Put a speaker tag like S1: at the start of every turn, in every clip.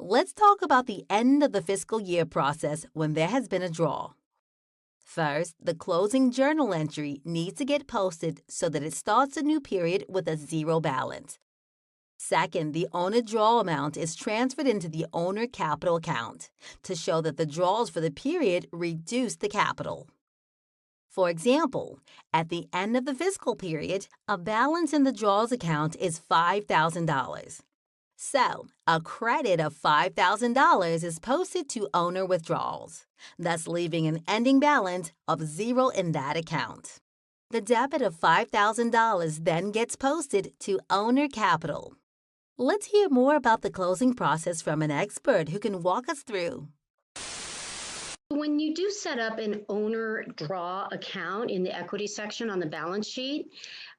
S1: Let's talk about the end of the fiscal year process when there has been a draw. First, the closing journal entry needs to get posted so that it starts a new period with a zero balance. Second, the owner draw amount is transferred into the owner capital account to show that the draws for the period reduce the capital. For example, at the end of the fiscal period, a balance in the draws account is $5,000. So, a credit of $5,000 is posted to owner withdrawals, thus leaving an ending balance of zero in that account. The debit of $5,000 then gets posted to owner capital. Let's hear more about the closing process from an expert who can walk us through.
S2: When you do set up an owner draw account in the equity section on the balance sheet,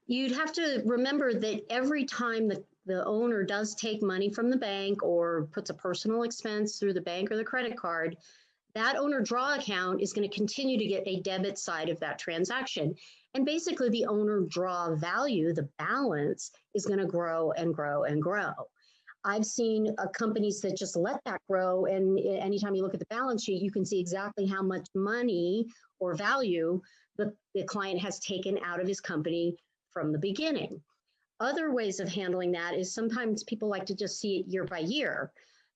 S2: you'd have to remember that every time the owner does take money from the bank or puts a personal expense through the bank or the credit card, that owner draw account is going to continue to get a debit side of that transaction. And basically, the owner draw value, the balance, is going to grow and grow and grow. I've seen companies that just let that grow. And anytime you look at the balance sheet, you can see exactly how much money or value the client has taken out of his company from the beginning. Other ways of handling that is sometimes people like to just see it year by year.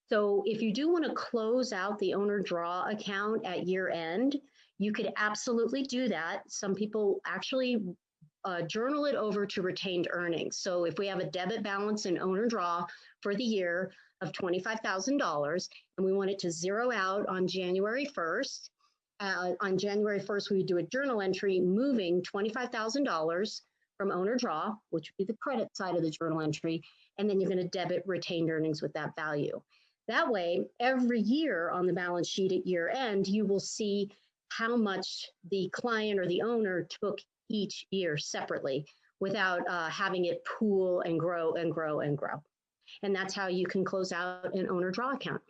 S2: So if you do want to close out the owner draw account at year end, you could absolutely do that. Some people actually journal it over to retained earnings. So if we have a debit balance in owner draw for the year of $25,000 and we want it to zero out on January 1st, on January 1st, we do a journal entry moving $25,000 from owner draw, which would be the credit side of the journal entry, and then you're going to debit retained earnings with that value. That way, every year on the balance sheet at year end, you will see how much the client or the owner took each year separately without having it pool and grow and grow and grow. And that's how you can close out an owner draw account.